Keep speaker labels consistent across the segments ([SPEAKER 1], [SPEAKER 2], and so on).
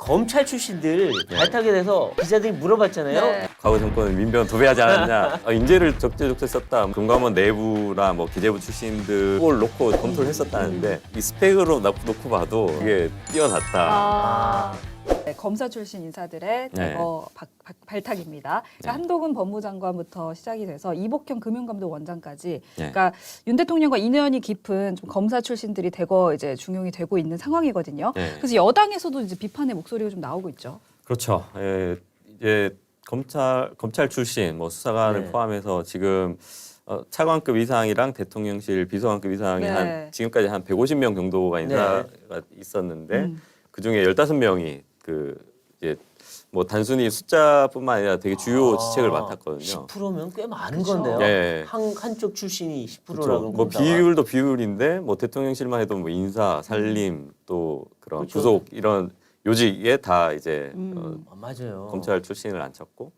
[SPEAKER 1] 검찰 출신들 발탁에 대해서 기자들이 물어봤잖아요.
[SPEAKER 2] 네.
[SPEAKER 3] 과거 정권은 민병 도배하지 않았냐. 인재를 적재적소에 썼다. 금감원 내부나 뭐 기재부 출신들 그걸 놓고 검토를 했었다는데 이 스펙으로 놓고 봐도 이게 뛰어났다.
[SPEAKER 2] 아. 네, 검사 출신 인사들의
[SPEAKER 3] 네.
[SPEAKER 2] 대거 발탁입니다.
[SPEAKER 3] 네.
[SPEAKER 2] 한동훈 법무장관부터 시작이 돼서 이복현 금융감독원장까지,
[SPEAKER 3] 네.
[SPEAKER 2] 그러니까 윤 대통령과 인연이 깊은 좀 검사 출신들이 대거 이제 중용이 되고 있는 상황이거든요.
[SPEAKER 3] 네.
[SPEAKER 2] 그래서 여당에서도 이제 비판의 목소리가 좀 나오고 있죠.
[SPEAKER 3] 그렇죠. 예, 이제 검찰 출신 뭐 수사관을
[SPEAKER 1] 네.
[SPEAKER 3] 포함해서 지금 차관급 이상이랑 대통령실 비서관급 이상이
[SPEAKER 2] 네.
[SPEAKER 3] 한 지금까지 한 150명 정도가 인사가 있었는데 그 중에 15명이 그 이제 뭐 단순히 숫자뿐만 아니라 되게 주요 지책을 맡았거든요.
[SPEAKER 1] 10%면 꽤 많은
[SPEAKER 2] 그쵸.
[SPEAKER 1] 건데요.
[SPEAKER 3] 네.
[SPEAKER 1] 한쪽 출신이 10%라고
[SPEAKER 3] 그렇죠. 뭐 비율도 비율인데 뭐 대통령실만 해도 뭐 인사, 살림 또 그런
[SPEAKER 1] 그렇죠.
[SPEAKER 3] 부속 이런 요직에 다 이제
[SPEAKER 1] 맞아요.
[SPEAKER 3] 검찰 출신을 앉혔고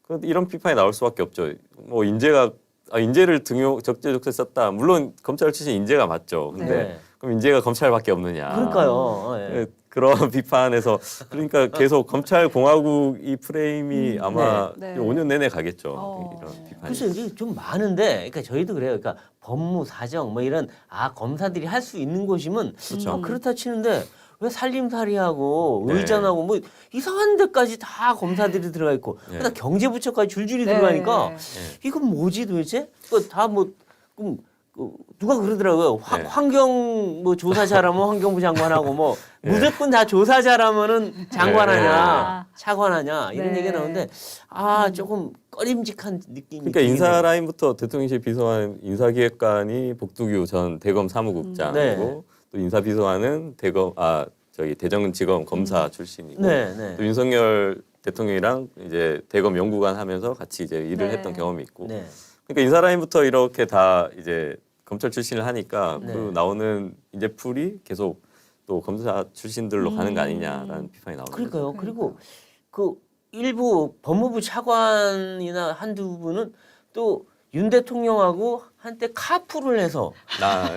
[SPEAKER 3] 그런데 이런 비판이 나올 수밖에 없죠. 뭐 인재를 적재적소에 썼다. 물론 검찰 출신 인재가 맞죠. 근데
[SPEAKER 1] 네.
[SPEAKER 3] 그럼 인재가 검찰밖에 없느냐.
[SPEAKER 1] 그러니까요. 예.
[SPEAKER 3] 예, 그런 비판에서 그러니까 계속 검찰 공화국 이 프레임이 아마
[SPEAKER 2] 네.
[SPEAKER 3] 5년 내내 가겠죠.
[SPEAKER 2] 어.
[SPEAKER 3] 이런 비판이.
[SPEAKER 1] 그래서 이게 좀 많은데, 그러니까 저희도 그래요. 그러니까 법무, 사정 뭐 이런 검사들이 할 수 있는 곳이면
[SPEAKER 3] 그렇죠.
[SPEAKER 1] 그렇다 치는데 왜 살림살이하고
[SPEAKER 3] 네.
[SPEAKER 1] 의전하고 뭐 이상한 데까지 다 검사들이 들어가 있고,
[SPEAKER 3] 네.
[SPEAKER 1] 그다음 경제부처까지 줄줄이
[SPEAKER 2] 네.
[SPEAKER 1] 들어가니까
[SPEAKER 3] 네.
[SPEAKER 1] 이건 뭐지 도대체? 다 뭐 누가 그러더라고요.
[SPEAKER 3] 네.
[SPEAKER 1] 환경 뭐 조사자라면 환경부 장관하고 뭐
[SPEAKER 3] 네.
[SPEAKER 1] 무조건 다 조사자라면은 장관하냐,
[SPEAKER 3] 네.
[SPEAKER 1] 차관하냐 이런
[SPEAKER 2] 네.
[SPEAKER 1] 얘기가 나오는데 조금 꺼림직한 느낌이.
[SPEAKER 3] 그러니까
[SPEAKER 1] 들긴
[SPEAKER 3] 인사
[SPEAKER 1] 해요.
[SPEAKER 3] 라인부터 대통령실 비서관 인사기획관이 복두규 전 대검 사무국장이고
[SPEAKER 1] 네.
[SPEAKER 3] 또 인사비서관은 대전지검 검사 출신이고
[SPEAKER 1] 네, 네.
[SPEAKER 3] 또 윤석열 대통령이랑 이제 대검 연구관 하면서 같이 이제 일을
[SPEAKER 2] 네.
[SPEAKER 3] 했던 경험이 있고
[SPEAKER 1] 네.
[SPEAKER 3] 그러니까 인사 라인부터 이렇게 다 이제 검찰 출신을 하니까
[SPEAKER 1] 네.
[SPEAKER 3] 그 나오는 인재풀이 계속 또 검사 출신들로 가는 거 아니냐라는 비판이 나오는 거죠.
[SPEAKER 1] 그러니까요. 그리고 그 일부 법무부 차관이나 한두 분은 또 윤 대통령하고 한때 카풀을 해서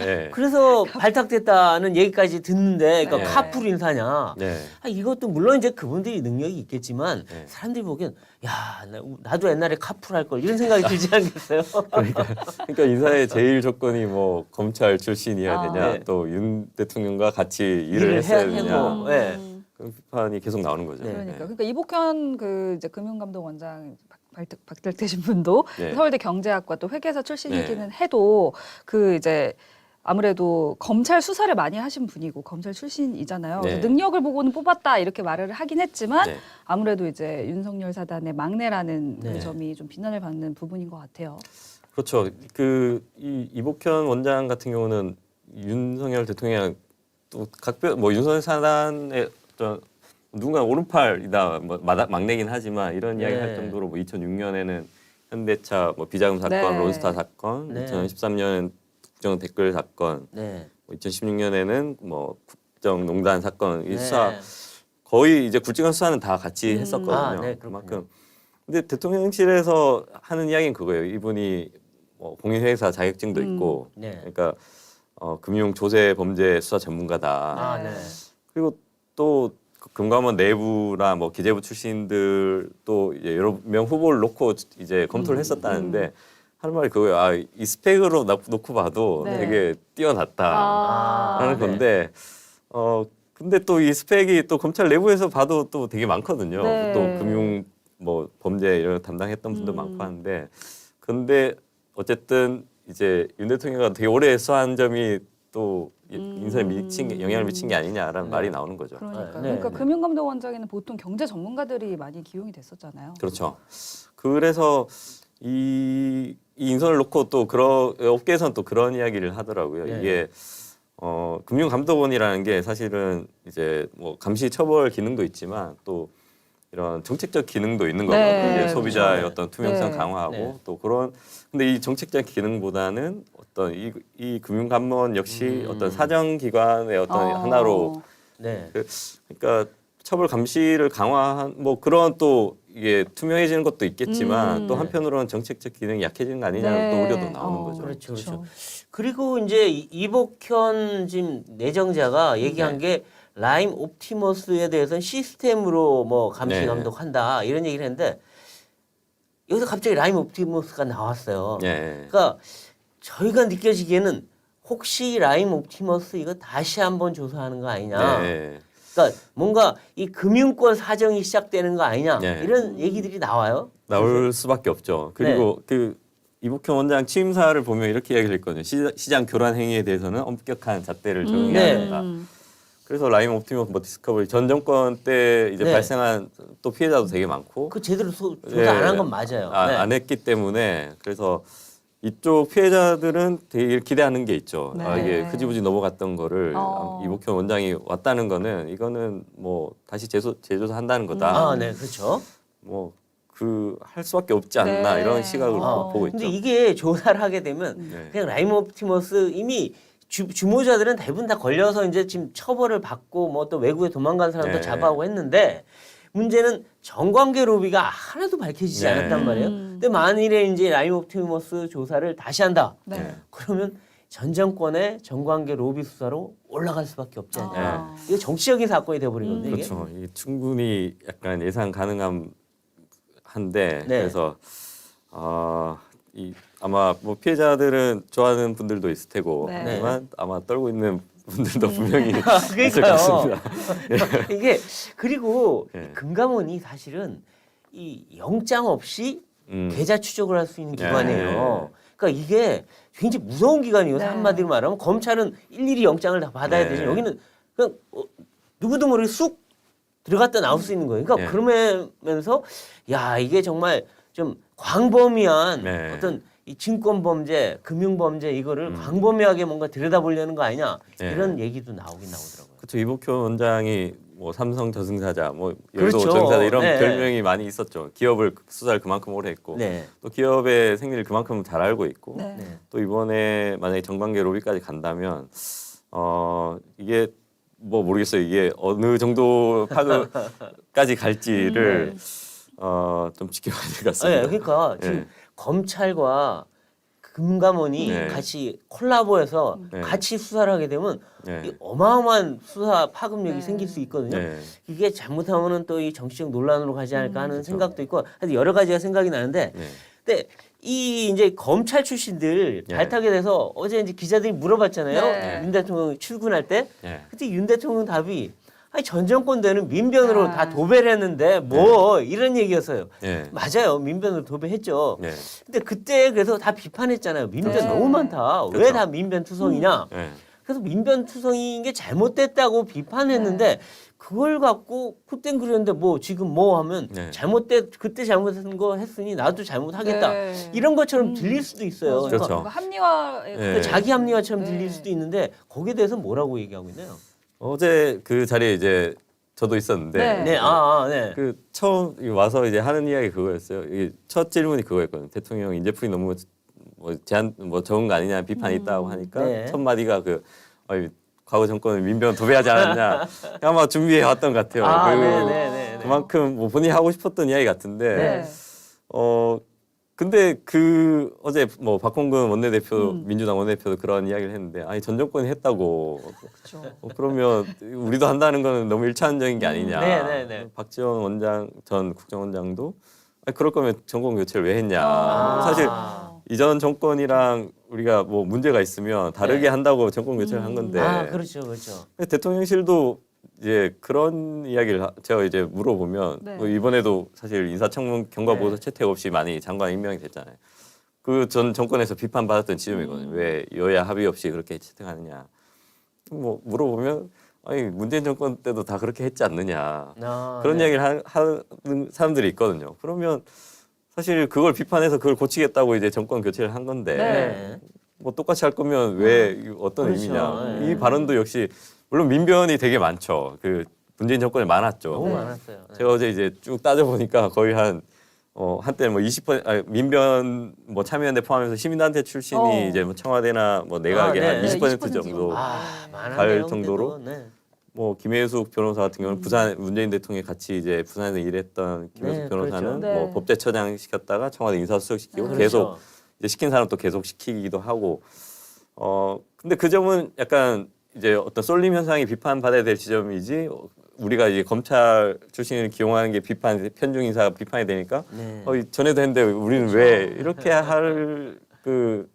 [SPEAKER 3] 예.
[SPEAKER 1] 그래서 발탁됐다는 얘기까지 듣는데, 그러니까
[SPEAKER 3] 네.
[SPEAKER 1] 카풀 인사냐?
[SPEAKER 3] 네.
[SPEAKER 1] 이것도 물론 이제 그분들이 능력이 있겠지만
[SPEAKER 3] 네.
[SPEAKER 1] 사람들이 보기엔 나도 옛날에 카풀 할 걸 이런 생각이 들지 않겠어요?
[SPEAKER 3] 그러니까 인사의 제일 조건이 뭐 검찰 출신이어야 되냐,
[SPEAKER 1] 네.
[SPEAKER 3] 또 윤 대통령과 같이 일을 했어야 되냐,
[SPEAKER 1] 하고, 네.
[SPEAKER 3] 그런 비판이 계속 나오는 거죠.
[SPEAKER 1] 네.
[SPEAKER 2] 그러니까 이복현 그 이제 금융감독원장 발탁되신 분도
[SPEAKER 3] 네.
[SPEAKER 2] 서울대 경제학과 또 회계사 출신이기는 해도 그 이제 아무래도 검찰 수사를 많이 하신 분이고 검찰 출신이잖아요.
[SPEAKER 3] 네.
[SPEAKER 2] 그래서 능력을 보고는 뽑았다 이렇게 말을 하긴 했지만
[SPEAKER 3] 네.
[SPEAKER 2] 아무래도 이제 윤석열 사단의 막내라는
[SPEAKER 1] 네.
[SPEAKER 2] 그 점이 좀 비난을 받는 부분인 것 같아요.
[SPEAKER 3] 그렇죠. 이 이복현 원장 같은 경우는 윤석열 대통령 또 각별 뭐 윤석열 사단의 어떤 누군가 오른팔이다 뭐 막내긴 하지만 이런 이야기 할
[SPEAKER 1] 네.
[SPEAKER 3] 정도로 뭐 2006년에는 현대차 뭐 비자금 사건,
[SPEAKER 2] 네.
[SPEAKER 3] 론스타 사건,
[SPEAKER 1] 네.
[SPEAKER 3] 2013년엔 국정 댓글 사건,
[SPEAKER 1] 네.
[SPEAKER 3] 2016년에는 뭐 국정농단 사건 이
[SPEAKER 1] 네.
[SPEAKER 3] 수사 거의 이제 굵직한 수사는 다 같이 했었거든요.
[SPEAKER 1] 네,
[SPEAKER 3] 그만큼. 근데 대통령실에서 하는 이야기는 그거예요. 이분이 뭐 공인회계사 자격증도 있고,
[SPEAKER 1] 네.
[SPEAKER 3] 그러니까 금융 조세 범죄 수사 전문가다.
[SPEAKER 1] 네.
[SPEAKER 3] 그리고 또 금감원 내부나 뭐 기재부 출신들 또 이제 여러 명 후보를 놓고 이제 검토를 했었다는데 하는 말이 그거예요. 이 스펙으로 놓고 봐도
[SPEAKER 2] 네.
[SPEAKER 3] 되게 뛰어났다라는
[SPEAKER 1] 네.
[SPEAKER 3] 건데 근데 또 이 스펙이 또 검찰 내부에서 봐도 또 되게 많거든요.
[SPEAKER 2] 네.
[SPEAKER 3] 또 금융 뭐 범죄 이런 거 담당했던 분도 많고 하는데 근데 어쨌든 이제 윤 대통령이 되게 오래 수사한 점이 또 인사에 영향을 미친 게 아니냐라는 말이 나오는 거죠.
[SPEAKER 2] 그러니까
[SPEAKER 1] 네,
[SPEAKER 2] 그러니까
[SPEAKER 1] 네.
[SPEAKER 2] 금융감독원장에는 보통 경제 전문가들이 많이 기용이 됐었잖아요.
[SPEAKER 3] 그렇죠. 그래서 이 인선을 놓고 또 업계에서는 또 그런 이야기를 하더라고요.
[SPEAKER 1] 네.
[SPEAKER 3] 이게 금융감독원이라는 게 사실은 이제 뭐 감시 처벌 기능도 있지만 또 이런 정책적 기능도 있는
[SPEAKER 2] 네,
[SPEAKER 3] 거거든요. 이제 소비자의
[SPEAKER 1] 그렇죠.
[SPEAKER 3] 어떤 투명성
[SPEAKER 2] 네.
[SPEAKER 3] 강화하고
[SPEAKER 1] 네.
[SPEAKER 3] 또 그런 근데 이 정책적 기능보다는 어떤 이 금융감독원 역시 어떤 사정기관의 어떤 하나로
[SPEAKER 1] 네.
[SPEAKER 3] 그러니까 처벌 감시를 강화한 뭐 그런 또 이게 투명해지는 것도 있겠지만 또 한편으로는 정책적 기능이 약해지는 거 아니냐는 또 우려도 나오는 거죠.
[SPEAKER 1] 그렇죠. 그리고 이제 이복현 지금 내정자가 얘기한 게 라임 옵티머스에 대해서는 시스템으로 뭐 감시
[SPEAKER 3] 네.
[SPEAKER 1] 감독한다 이런 얘기를 했는데 여기서 갑자기 라임 옵티머스가 나왔어요.
[SPEAKER 3] 예.
[SPEAKER 1] 그러니까 저희가 느껴지기에는 혹시 라임 옵티머스 이거 다시 한번 조사하는 거 아니냐.
[SPEAKER 3] 네.
[SPEAKER 1] 그러니까 뭔가 이 금융권 사정이 시작되는 거 아니냐
[SPEAKER 3] 네.
[SPEAKER 1] 이런 얘기들이 나와요.
[SPEAKER 3] 나올 수밖에 없죠. 그리고 그 이복현 원장 취임사를 보면 이렇게 이야기를 했거든요. 시장 교란 행위에 대해서는 엄격한 잣대를 적용해야
[SPEAKER 1] 네.
[SPEAKER 3] 된다. 그래서 라임 옵티머스 뭐 디스커버리 전 정권 때 이제
[SPEAKER 1] 네.
[SPEAKER 3] 발생한 또 피해자도 되게 많고
[SPEAKER 1] 그 제대로 조사
[SPEAKER 3] 네.
[SPEAKER 1] 안 한 건 맞아요. 네.
[SPEAKER 3] 안 했기 때문에 그래서 이쪽 피해자들은 되게 기대하는 게 있죠.
[SPEAKER 2] 네.
[SPEAKER 3] 이게 흐지부지 넘어갔던 거를
[SPEAKER 2] 어.
[SPEAKER 3] 이복현 원장이 왔다는 거는 이거는 뭐 다시 재조사한다는 거다.
[SPEAKER 1] 아, 네, 그렇죠.
[SPEAKER 3] 뭐 그 할 수밖에 없지 않나
[SPEAKER 2] 네.
[SPEAKER 3] 이런 시각으로
[SPEAKER 1] 아,
[SPEAKER 3] 보고 있죠.
[SPEAKER 1] 근데 이게 조사를 하게 되면
[SPEAKER 3] 네.
[SPEAKER 1] 그냥 라임 옵티머스 이미 주모자들은 대부분 다 걸려서 이제 지금 처벌을 받고 뭐 또 외국에 도망간 사람도
[SPEAKER 3] 네.
[SPEAKER 1] 잡아오고 했는데 문제는 정관계 로비가 하나도 밝혀지지
[SPEAKER 3] 네.
[SPEAKER 1] 않았단 말이에요. 근데 만일에 이제 라임 옵티머스 조사를 다시 한다.
[SPEAKER 2] 네.
[SPEAKER 1] 그러면 전 정권의 정관계 로비 수사로 올라갈 수밖에 없지 않냐.
[SPEAKER 2] 아.
[SPEAKER 1] 이게 정치적인 사건이 돼버리거든요. 이게.
[SPEAKER 3] 그렇죠. 이게 충분히 약간 예상 가능한 한데
[SPEAKER 1] 네.
[SPEAKER 3] 그래서 이 아마 뭐 피해자들은 좋아하는 분들도 있을 테고
[SPEAKER 2] 네.
[SPEAKER 3] 하지만 아마 떨고 있는 분들도 분명히 있을 것
[SPEAKER 1] 그러니까요.
[SPEAKER 3] 같습니다.
[SPEAKER 1] 이게 그리고
[SPEAKER 3] 예.
[SPEAKER 1] 금감원이 사실은 이 영장 없이
[SPEAKER 3] 음.
[SPEAKER 1] 계좌 추적을 할 수 있는
[SPEAKER 3] 예.
[SPEAKER 1] 기관이에요. 그러니까 이게 굉장히 무서운 기관이에요.
[SPEAKER 2] 네.
[SPEAKER 1] 한마디로 말하면 검찰은 일일이 영장을 다 받아야
[SPEAKER 3] 네.
[SPEAKER 1] 되지. 여기는 그냥 누구도 모르게 쑥 들어갔다 나올 수 있는 거예요. 그러니까
[SPEAKER 3] 예.
[SPEAKER 1] 그러면서 야 이게 정말 좀 광범위한
[SPEAKER 3] 네.
[SPEAKER 1] 어떤 이 증권 범죄, 금융 범죄 이거를 광범위하게 뭔가 들여다보려는 거 아니냐
[SPEAKER 3] 네.
[SPEAKER 1] 이런 얘기도 나오긴 나오더라고요.
[SPEAKER 3] 그렇죠. 이복현 원장이 뭐 삼성 저승사자, 뭐 여의도
[SPEAKER 1] 그렇죠.
[SPEAKER 3] 저승사자 이런
[SPEAKER 1] 네.
[SPEAKER 3] 별명이 많이 있었죠. 기업을 수사를 그만큼 오래 했고
[SPEAKER 1] 네.
[SPEAKER 3] 또 기업의 생리를 그만큼 잘 알고 있고
[SPEAKER 2] 네.
[SPEAKER 1] 네.
[SPEAKER 3] 또 이번에 만약에 정관계 로비까지 간다면 이게 뭐 모르겠어요. 이게 어느 정도 파급까지 갈지를 좀 지켜봐야 될 것 같습니다.
[SPEAKER 1] 네, 그러니까
[SPEAKER 3] 예.
[SPEAKER 1] 지금 검찰과 금감원이
[SPEAKER 3] 네.
[SPEAKER 1] 같이 콜라보해서
[SPEAKER 3] 네.
[SPEAKER 1] 같이 수사를 하게 되면
[SPEAKER 3] 네.
[SPEAKER 1] 이 어마어마한 수사 파급력이
[SPEAKER 2] 네.
[SPEAKER 1] 생길 수 있거든요.
[SPEAKER 3] 네.
[SPEAKER 1] 이게 잘못하면은 또 이 정치적 논란으로 가지 않을까 하는 생각도 있고 하여튼 여러 가지가 생각이 나는데
[SPEAKER 3] 네.
[SPEAKER 1] 근데 이 이제 검찰 출신들
[SPEAKER 3] 네.
[SPEAKER 1] 발탁에 대해서 어제 이제 기자들이 물어봤잖아요.
[SPEAKER 2] 네.
[SPEAKER 1] 윤 대통령 출근할 때
[SPEAKER 3] 네.
[SPEAKER 1] 그때 윤 대통령 답이 아니 전 정권 때는 민변으로
[SPEAKER 2] 아.
[SPEAKER 1] 다 도배를 했는데 뭐 이런 얘기였어요.
[SPEAKER 3] 네.
[SPEAKER 1] 맞아요. 민변으로 도배했죠.
[SPEAKER 3] 네.
[SPEAKER 1] 근데 그때 그래서 다 비판했잖아요. 민변
[SPEAKER 2] 네.
[SPEAKER 1] 너무 많다. 왜
[SPEAKER 3] 그렇죠.
[SPEAKER 1] 다 민변 투성이냐.
[SPEAKER 3] 네.
[SPEAKER 1] 그래서 민변 투성이인 게 잘못됐다고 비판했는데 그걸 갖고 그땐 그랬는데 뭐 지금 뭐 하면
[SPEAKER 3] 네.
[SPEAKER 1] 그때 잘못한 거 했으니 나도 잘못하겠다.
[SPEAKER 2] 네.
[SPEAKER 1] 이런 것처럼 들릴 수도 있어요.
[SPEAKER 2] 맞아요.
[SPEAKER 3] 그렇죠.
[SPEAKER 2] 뭔가 합리화에
[SPEAKER 3] 네.
[SPEAKER 1] 그 자기 합리화처럼
[SPEAKER 2] 네.
[SPEAKER 1] 들릴 수도 있는데 거기에 대해서 뭐라고 얘기하고 있나요?
[SPEAKER 3] 어제 그 자리에 이제 저도 있었는데
[SPEAKER 2] 네.
[SPEAKER 1] 네, 네.
[SPEAKER 3] 그 처음 와서 이제 하는 이야기 그거였어요. 이게 첫 질문이 그거였거든요. 대통령 인재풀이 너무 뭐 제한 뭐 적은 거 아니냐 비판이 있다고 하니까
[SPEAKER 1] 네.
[SPEAKER 3] 첫 마디가 과거 정권은 민변 도배하지 않았냐 아마 준비해 왔던 것 같아요.
[SPEAKER 1] 아,
[SPEAKER 3] 그리고
[SPEAKER 1] 네.
[SPEAKER 3] 그만큼 뭐 본인이 하고 싶었던 이야기 같은데
[SPEAKER 2] 네.
[SPEAKER 3] 근데 그 어제 뭐 박홍근 원내대표 민주당 원내대표도 그런 이야기를 했는데 아니 전 정권이 했다고
[SPEAKER 2] 그렇죠.
[SPEAKER 3] 그러면 우리도 한다는 거는 너무 일차원적인 게 아니냐.
[SPEAKER 1] 네.
[SPEAKER 3] 박지원 원장 전 국정원장도 아니, 그럴 거면 정권 교체를 왜 했냐.
[SPEAKER 2] 아.
[SPEAKER 3] 사실 이전 정권이랑 우리가 뭐 문제가 있으면 다르게
[SPEAKER 1] 네.
[SPEAKER 3] 한다고 정권 교체를 한 건데
[SPEAKER 1] 그렇죠.
[SPEAKER 3] 근데 대통령실도 이제 그런 이야기를 제가 이제 물어보면
[SPEAKER 2] 네.
[SPEAKER 3] 뭐 이번에도 사실 인사청문 경과보고서
[SPEAKER 1] 네.
[SPEAKER 3] 채택 없이 많이 장관 임명이 됐잖아요. 그 전 정권에서 비판받았던 지점이거든요. 왜 여야 합의 없이 그렇게 채택하느냐. 뭐 물어보면 아니 문재인 정권 때도 다 그렇게 했지 않느냐. 그런
[SPEAKER 1] 네.
[SPEAKER 3] 이야기를 하는 사람들이 있거든요. 그러면 사실 그걸 비판해서 그걸 고치겠다고 이제 정권 교체를 한 건데
[SPEAKER 1] 네.
[SPEAKER 3] 뭐 똑같이 할 거면 왜 어떤
[SPEAKER 1] 그렇죠.
[SPEAKER 3] 의미냐.
[SPEAKER 1] 네.
[SPEAKER 3] 이 발언도 역시 물론 민변이 되게 많죠. 그 문재인 정권에 많았죠.
[SPEAKER 1] 너무
[SPEAKER 2] 네.
[SPEAKER 1] 많았어요. 네.
[SPEAKER 3] 제가 어제 이제 쭉 따져 보니까 거의 한 한때 뭐 20% 민변 뭐 참여연대 포함해서 시민단체 출신이 이제 뭐 청와대나 뭐 내각에
[SPEAKER 1] 네.
[SPEAKER 3] 한 20%
[SPEAKER 2] 20%
[SPEAKER 3] 정도
[SPEAKER 1] 많았네요.
[SPEAKER 3] 갈 정도로?
[SPEAKER 1] 근데도. 네.
[SPEAKER 3] 뭐 김혜숙 변호사 같은 경우는 부산 문재인 대통령이 같이 이제 부산에서 일했던 김혜숙
[SPEAKER 1] 네,
[SPEAKER 3] 변호사는
[SPEAKER 2] 그렇죠.
[SPEAKER 3] 뭐
[SPEAKER 2] 네.
[SPEAKER 3] 법제처장 시켰다가 청와대 인사수석 시키고
[SPEAKER 1] 그렇죠.
[SPEAKER 3] 계속 이제 시킨 사람 또 계속 시키기도 하고 근데 그 점은 약간 이제 어떤 쏠림 현상이 비판받아야 될 지점이지 우리가 이제 검찰 출신을 기용하는 게 비판 편중 인사가 비판이 되니까
[SPEAKER 1] 네.
[SPEAKER 3] 전에도 했는데 우리는 왜 이렇게 할 그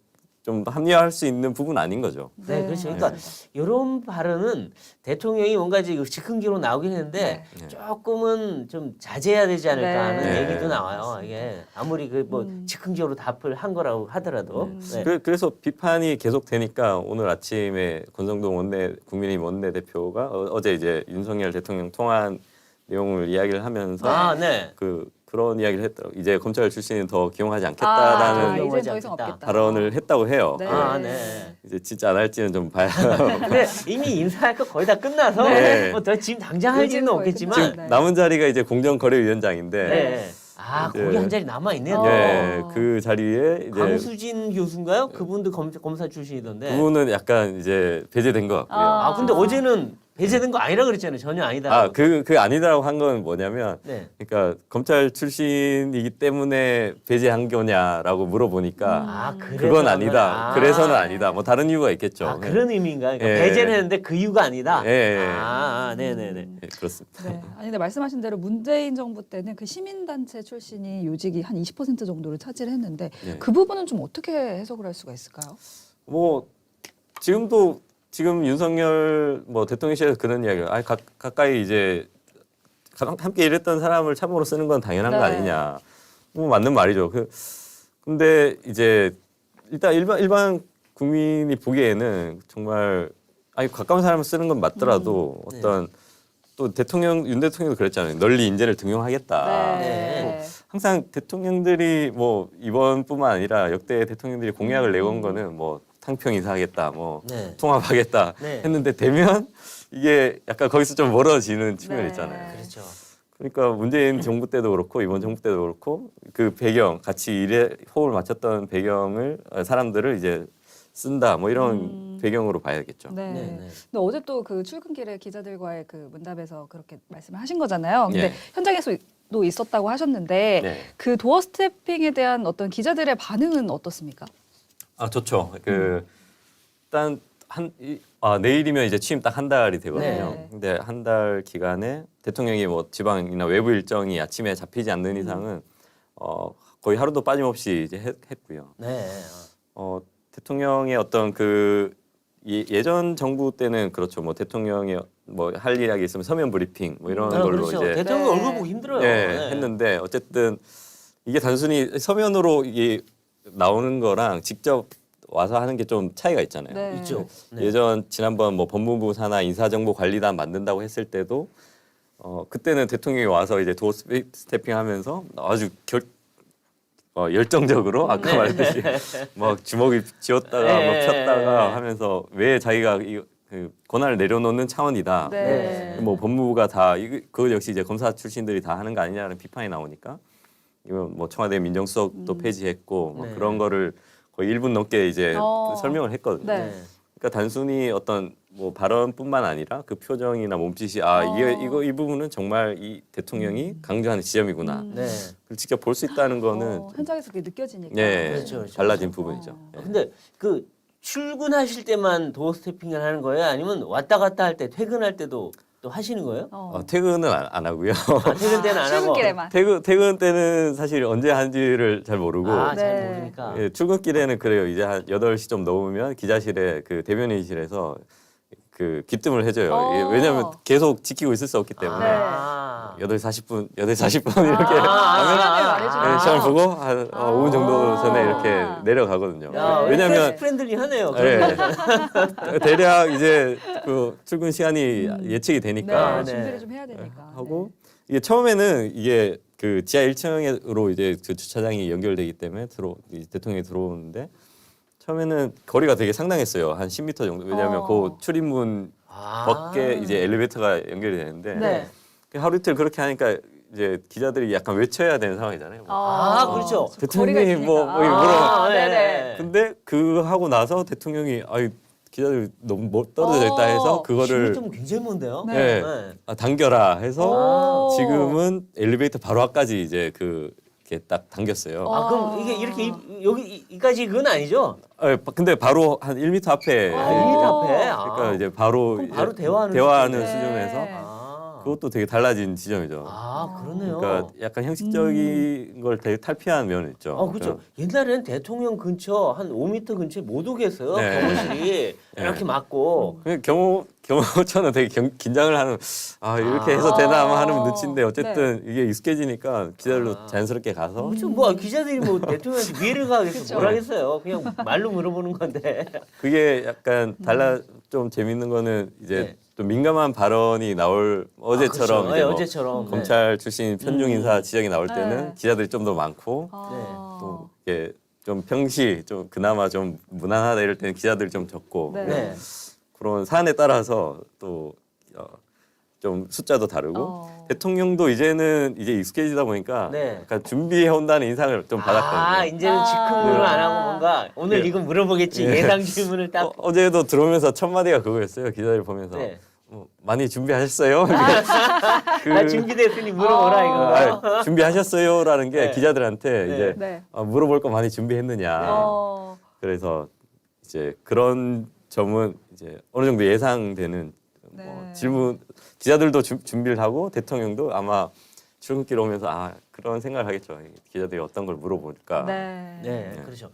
[SPEAKER 3] 좀 합리화할 수 있는 부분 아닌 거죠.
[SPEAKER 1] 네, 그렇죠. 그러니까 이런 발언은 대통령이 뭔가 지금 즉흥적으로 나오긴 했는데
[SPEAKER 3] 네.
[SPEAKER 1] 조금은 좀 자제해야 되지 않을까 하는
[SPEAKER 3] 네.
[SPEAKER 1] 얘기도 나와요. 이게 아무리 그 뭐 즉흥적으로 답을 한 거라고 하더라도. 네.
[SPEAKER 3] 그래서 비판이 계속 되니까 오늘 아침에 권성동 국민의힘 원내대표가 어제 이제 윤석열 대통령 통화한 내용을 이야기를 하면서
[SPEAKER 1] 아, 네.
[SPEAKER 3] 그런 이야기를 했더라고요. 이제 검찰 출신은 더 기용하지 않겠다라는
[SPEAKER 2] 이제 더 이상 없겠다.
[SPEAKER 3] 발언을 했다고 해요.
[SPEAKER 2] 네.
[SPEAKER 1] 아, 네.
[SPEAKER 3] 이제 진짜 안 할지는 좀 봐야.
[SPEAKER 1] 근데 이미 인사할 거 거의 다 끝나서
[SPEAKER 3] 네.
[SPEAKER 1] 뭐 더 지금 당장 할 일은
[SPEAKER 2] 거의
[SPEAKER 1] 없겠지만.
[SPEAKER 2] 끝났어요.
[SPEAKER 3] 지금
[SPEAKER 2] 네.
[SPEAKER 3] 남은 자리가 이제 공정거래위원장인데,
[SPEAKER 1] 네. 아,
[SPEAKER 3] 이제-
[SPEAKER 1] 거기 한 자리 남아 있네요.
[SPEAKER 3] 네, 그 자리에 이제
[SPEAKER 1] 강수진 교수인가요? 그분도 검사 출신이던데.
[SPEAKER 3] 그분은 약간 이제 배제된 것 같고요.
[SPEAKER 1] 아, 근데 어제는 배제된 거 아니라 그랬잖아요. 전혀 아니다.
[SPEAKER 3] 그 아니다라고 한 건 뭐냐면,
[SPEAKER 1] 네.
[SPEAKER 3] 그러니까 검찰 출신이기 때문에 배제한 거냐라고 물어보니까
[SPEAKER 1] 아, 그래서
[SPEAKER 3] 그건 아니다.
[SPEAKER 1] 아.
[SPEAKER 3] 그래서는 아니다. 뭐 다른 이유가 있겠죠.
[SPEAKER 1] 아, 그런 의미인가요? 그러니까
[SPEAKER 3] 예.
[SPEAKER 1] 배제는 했는데 그 이유가 아니다.
[SPEAKER 3] 예.
[SPEAKER 1] 네네네.
[SPEAKER 3] 네, 그렇습니다.
[SPEAKER 2] 네. 아니 근데 말씀하신 대로 문재인 정부 때는 그 시민단체 출신이 요직이 한 20% 정도를 차지를 했는데
[SPEAKER 3] 네.
[SPEAKER 2] 그 부분은 좀 어떻게 해석을 할 수가 있을까요?
[SPEAKER 3] 뭐 지금 윤석열 뭐 대통령실에서 그런 이야기를 가까이 이제 함께 일했던 사람을 참고로 쓰는 건 당연한 거
[SPEAKER 2] 네.
[SPEAKER 3] 아니냐. 뭐 맞는 말이죠. 근데 이제 일단 일반 국민이 보기에는 정말 가까운 사람을 쓰는 건 맞더라도 어떤 또 윤 대통령도 그랬잖아요. 널리 인재를 등용하겠다.
[SPEAKER 1] 네.
[SPEAKER 3] 항상 대통령들이 뭐 이번뿐만 아니라 역대 대통령들이 공약을 내건 거는 뭐 탕평 인사하겠다, 뭐
[SPEAKER 1] 네.
[SPEAKER 3] 통합하겠다
[SPEAKER 1] 네.
[SPEAKER 3] 했는데 되면 이게 약간 거기서 좀 멀어지는 측면이
[SPEAKER 2] 네.
[SPEAKER 3] 있잖아요.
[SPEAKER 1] 그렇죠.
[SPEAKER 3] 그러니까 문재인 정부 때도 그렇고 이번 정부 때도 그렇고 그 배경 같이 호흡을 맞췄던 배경을 사람들을 이제 쓴다 뭐 이런 배경으로 봐야겠죠.
[SPEAKER 2] 네.
[SPEAKER 1] 네, 네.
[SPEAKER 2] 근데 어제 또 그 출근길에 기자들과의 그 문답에서 그렇게 말씀을 하신 거잖아요. 근데
[SPEAKER 3] 예.
[SPEAKER 2] 현장에서도 있었다고 하셨는데
[SPEAKER 3] 네.
[SPEAKER 2] 그 도어 스태핑에 대한 어떤 기자들의 반응은 어떻습니까?
[SPEAKER 3] 좋죠. 일단 내일이면 이제 취임 딱 한 달이 되거든요.
[SPEAKER 2] 네.
[SPEAKER 3] 근데 한 달 기간에 대통령이 뭐 지방이나 외부 일정이 아침에 잡히지 않는 이상은 거의 하루도 빠짐없이 이제 했고요.
[SPEAKER 1] 네.
[SPEAKER 3] 대통령의 어떤 예전 정부 때는 그렇죠. 뭐 대통령이 뭐 할 이야기 있으면 서면 브리핑 뭐 이런 걸로
[SPEAKER 1] 그렇죠.
[SPEAKER 3] 이제
[SPEAKER 1] 대통령
[SPEAKER 2] 네.
[SPEAKER 1] 얼굴 보기 힘들어요.
[SPEAKER 3] 네, 했는데 어쨌든 이게 단순히 서면으로 이게 나오는 거랑 직접 와서 하는 게 좀 차이가 있잖아요.
[SPEAKER 2] 네.
[SPEAKER 1] 있죠. 네.
[SPEAKER 3] 지난번 뭐 법무부 산하 인사정보관리단 만든다고 했을 때도 그때는 대통령이 와서 이제 도어 스태핑하면서 아주 열정적으로 아까 말했듯이 막 주먹이 쥐었다가
[SPEAKER 1] 네.
[SPEAKER 3] 막 폈다가 하면서 왜 자기가 그 권한을 내려놓는 차원이다.
[SPEAKER 2] 네.
[SPEAKER 3] 뭐 법무부가 다 그거 역시 이제 검사 출신들이 다 하는 거 아니냐는 비판이 나오니까 이거 뭐 청와대 민정수석도 폐지했고 뭐
[SPEAKER 1] 네.
[SPEAKER 3] 그런 거를 거의 1분 넘게 이제 설명을 했거든요.
[SPEAKER 2] 네.
[SPEAKER 3] 그러니까 단순히 어떤 뭐 발언뿐만 아니라 그 표정이나 몸짓이 이 부분은 정말 이 대통령이 강조하는 지점이구나.
[SPEAKER 1] 네.
[SPEAKER 3] 그걸 직접 볼 수 있다는 거는
[SPEAKER 2] 현장에서 그게 느껴지니까.
[SPEAKER 3] 네,
[SPEAKER 1] 그렇죠, 그렇죠.
[SPEAKER 3] 달라진 부분이죠. 예.
[SPEAKER 1] 근데 그 출근하실 때만 도어 스태핑을 하는 거예요? 아니면 왔다 갔다 할 때 퇴근할 때도 또 하시는 거예요?
[SPEAKER 3] 퇴근은 안 하고요.
[SPEAKER 1] 퇴근 때는 안 하고.
[SPEAKER 2] 출근길에만.
[SPEAKER 3] 퇴근 때는 사실 언제 하는지를 잘 모르고
[SPEAKER 1] 아, 잘
[SPEAKER 2] 네.
[SPEAKER 1] 모르니까.
[SPEAKER 3] 예, 출근길에는 그래요. 이제 한 8시 좀 넘으면 기자실에 그 대변인실에서 그 귀뜸을 해줘요. 왜냐하면 계속 지키고 있을 수 없기 때문에
[SPEAKER 1] 아.
[SPEAKER 3] 8시 40분 이렇게
[SPEAKER 2] 시간을
[SPEAKER 3] 하면
[SPEAKER 2] 말해주는
[SPEAKER 3] 네, 시간 보고 한 5분 정도 전에 이렇게 내려가거든요.
[SPEAKER 1] 야,
[SPEAKER 3] 왜냐하면
[SPEAKER 1] 프렌들리하네요.
[SPEAKER 3] 네. 대략 이제 그 출근 시간이 예측이 되니까
[SPEAKER 2] 네,
[SPEAKER 1] 네.
[SPEAKER 2] 준비를 좀 해야 되니까.
[SPEAKER 3] 하고 이게 처음에는 이게 그 지하 1층으로 이제 그 주차장이 연결되기 때문에 대통령이 들어오는데 처음에는 거리가 되게 상당했어요. 한 10m 정도. 왜냐하면 그 출입문 밖에 이제 엘리베이터가 연결이 되는데
[SPEAKER 2] 네.
[SPEAKER 3] 하루 이틀 그렇게 하니까 이제 기자들이 약간 외쳐야 되는 상황이잖아요.
[SPEAKER 1] 아, 그렇죠.
[SPEAKER 3] 대통령이 뭐
[SPEAKER 2] 거리가
[SPEAKER 3] 물어.
[SPEAKER 2] 있으니까.
[SPEAKER 1] 네네.
[SPEAKER 3] 근데 그거 하고 나서 대통령이 기자들 너무 떨어져 있다 해서 그거를
[SPEAKER 1] 좀 굉장히 먼데요.
[SPEAKER 3] 네. 당겨라 해서
[SPEAKER 2] 오.
[SPEAKER 3] 지금은 엘리베이터 바로 앞까지 이제 그 이렇게 딱 당겼어요.
[SPEAKER 1] 아, 그럼 이게 이렇게 여기까지 그건 아니죠?
[SPEAKER 3] 근데 바로 한 1m 앞에.
[SPEAKER 1] 아, 1m 앞에.
[SPEAKER 3] 그러니까 이제 바로
[SPEAKER 1] 그럼 바로 대화하는
[SPEAKER 3] 대화하는
[SPEAKER 2] 수준이네.
[SPEAKER 3] 수준에서
[SPEAKER 1] 아.
[SPEAKER 3] 그것도 되게 달라진 지점이죠.
[SPEAKER 1] 아, 그러네요.
[SPEAKER 3] 그러니까 약간 형식적인 걸 되게 탈피한 면은 있죠.
[SPEAKER 1] 그렇죠. 옛날에는 대통령 근처 한 5m 근처에 못 오겠어요.
[SPEAKER 3] 네.
[SPEAKER 1] 경호실이 이렇게 막고.
[SPEAKER 3] 그냥 경호처는 되게 긴장을 하는 이렇게 해서 되나 아마 하는 눈치인데 어쨌든 이게 익숙해지니까 기자들도 자연스럽게 가서
[SPEAKER 1] 그렇죠. 뭐 기자들이 뭐 대통령한테 위해를 가겠어
[SPEAKER 2] 그쵸.
[SPEAKER 1] 뭘 하겠어요. 그냥 말로 물어보는 건데.
[SPEAKER 3] 그게 약간 좀 재밌는 거는 이제
[SPEAKER 1] 네.
[SPEAKER 3] 좀 민감한 발언이 나올 어제처럼
[SPEAKER 1] 그렇죠.
[SPEAKER 3] 이제 뭐
[SPEAKER 1] 어제처럼.
[SPEAKER 3] 검찰 출신 편중 인사 지적이 나올 때는
[SPEAKER 2] 네.
[SPEAKER 3] 기자들이 좀 더 많고 또 이게 좀 평시 좀 그나마 좀 무난하다 이럴 때는 기자들이 좀 적고
[SPEAKER 2] 네.
[SPEAKER 1] 네.
[SPEAKER 3] 그런 사안에 따라서 또 좀 숫자도 다르고 대통령도 이제는 이제 익숙해지다 보니까
[SPEAKER 1] 네.
[SPEAKER 3] 약간 준비해 온다는 인상을 좀 받았거든요.
[SPEAKER 1] 이제는 즉흥으로
[SPEAKER 2] 아.
[SPEAKER 1] 안 하고 뭔가 오늘
[SPEAKER 3] 예.
[SPEAKER 1] 이거 물어보겠지.
[SPEAKER 3] 예.
[SPEAKER 1] 예상 질문을 딱.
[SPEAKER 3] 어제도 들어오면서 첫 마디가 그거였어요. 기자들 보면서
[SPEAKER 1] 네.
[SPEAKER 3] 많이 준비하셨어요?
[SPEAKER 1] 나 준비됐으니 물어보라 이거.
[SPEAKER 3] 준비하셨어요라는 게
[SPEAKER 1] 네.
[SPEAKER 3] 기자들한테
[SPEAKER 1] 네.
[SPEAKER 3] 이제
[SPEAKER 2] 네.
[SPEAKER 3] 물어볼 거 많이 준비했느냐. 그래서 이제 그런 점은 이제 어느 정도 예상되는
[SPEAKER 2] 네.
[SPEAKER 3] 질문 기자들도 준비를 하고 대통령도 아마 출근길 오면서 그런 생각을 하겠죠. 기자들이 어떤 걸 물어볼까.
[SPEAKER 2] 네.
[SPEAKER 1] 네, 그렇죠.